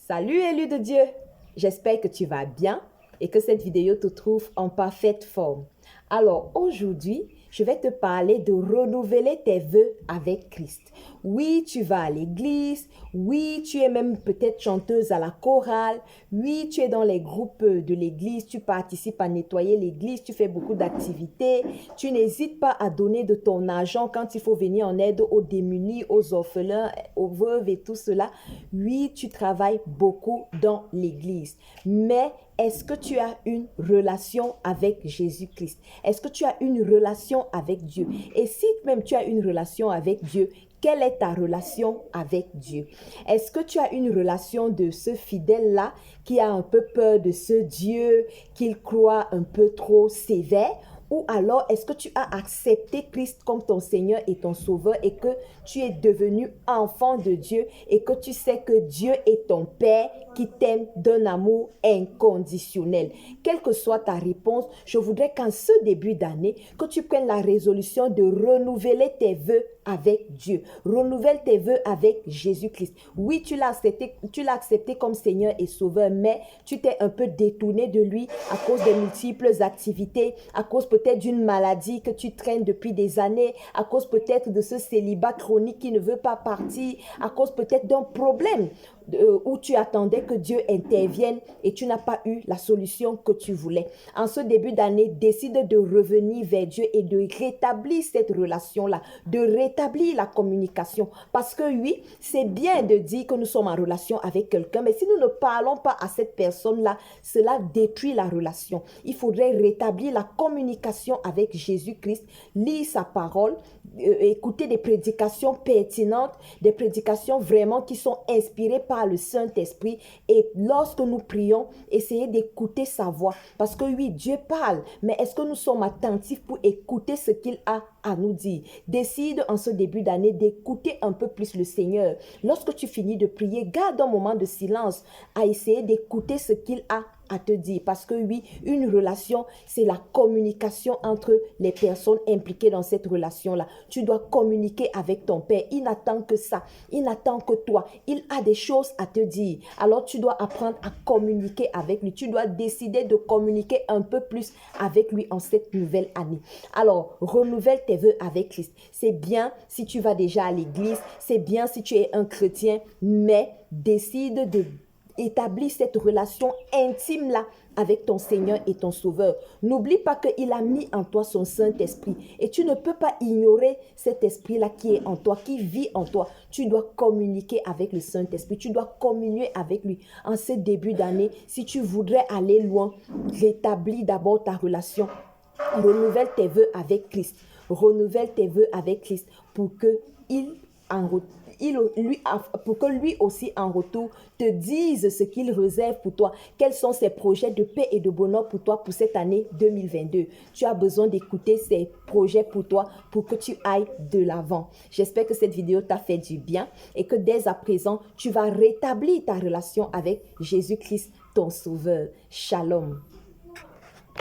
Salut élu de Dieu, j'espère que tu vas bien et que cette vidéo te trouve en parfaite forme. Alors aujourd'hui, je vais te parler de renouveler tes vœux avec Christ. Oui, tu vas à l'église, oui, tu es même peut-être chanteuse à la chorale, oui, tu es dans les groupes de l'église, tu participes à nettoyer l'église, tu fais beaucoup d'activités, tu n'hésites pas à donner de ton argent quand il faut venir en aide aux démunis, aux orphelins, aux veuves et tout cela. Oui, tu travailles beaucoup dans l'église, mais est-ce que tu as une relation avec Jésus-Christ? Est-ce que tu as une relation avec Dieu? Et si même tu as une relation avec Dieu, quelle est ta relation avec Dieu? Est-ce que tu as une relation de ce fidèle-là qui a un peu peur de ce Dieu, qu'il croit un peu trop sévère? Ou alors, est-ce que tu as accepté Christ comme ton Seigneur et ton Sauveur et que tu es devenu enfant de Dieu et que tu sais que Dieu est ton Père qui t'aime d'un amour inconditionnel? Quelle que soit ta réponse, je voudrais qu'en ce début d'année, que tu prennes la résolution de renouveler tes vœux avec Dieu. Renouvelle tes vœux avec Jésus-Christ. Oui, tu l'as accepté comme Seigneur et Sauveur, mais tu t'es un peu détourné de lui à cause de multiples activités, à cause peut-être d'une maladie que tu traînes depuis des années, à cause peut-être de ce célibat chronique qui ne veut pas partir, à cause peut-être d'un problème où tu attendais que Dieu intervienne et tu n'as pas eu la solution que tu voulais. En ce début d'année, décide de revenir vers Dieu et de rétablir cette relation-là, de rétablir la communication. Parce que oui, c'est bien de dire que nous sommes en relation avec quelqu'un, mais si nous ne parlons pas à cette personne-là, cela détruit la relation. Il faudrait rétablir la communication avec Jésus-Christ, lire sa parole, écouter des prédications pertinentes, des prédications vraiment qui sont inspirées par le Saint-Esprit. Et lorsque nous prions, essayez d'écouter sa voix. Parce que oui, Dieu parle, mais est-ce que nous sommes attentifs pour écouter ce qu'il a à nous dire? Décide en ce début d'année d'écouter un peu plus le Seigneur. Lorsque tu finis de prier, garde un moment de silence à essayer d'écouter ce qu'il a à te dire. Parce que oui, une relation, c'est la communication entre les personnes impliquées dans cette relation-là. Tu dois communiquer avec ton Père. Il n'attend que ça. Il n'attend que toi. Il a des choses à te dire. Alors tu dois apprendre à communiquer avec lui. Tu dois décider de communiquer un peu plus avec lui en cette nouvelle année. Alors, renouvelle tes vœux avec Christ. C'est bien si tu vas déjà à l'église. C'est bien si tu es un chrétien. Mais décide de établis cette relation intime-là avec ton Seigneur et ton Sauveur. N'oublie pas qu'il a mis en toi son Saint-Esprit et tu ne peux pas ignorer cet esprit-là qui est en toi, qui vit en toi. Tu dois communiquer avec le Saint-Esprit, tu dois communier avec lui. En ce début d'année, si tu voudrais aller loin, rétablis d'abord ta relation. Renouvelle tes vœux avec Christ. Renouvelle tes vœux avec Christ pour que pour que lui aussi en retour te dise ce qu'il réserve pour toi, quels sont ses projets de paix et de bonheur pour toi pour cette année 2022. Tu as besoin d'écouter ses projets pour toi pour que tu ailles de l'avant. J'espère que cette vidéo t'a fait du bien et que dès à présent, tu vas rétablir ta relation avec Jésus-Christ, ton Sauveur. Shalom.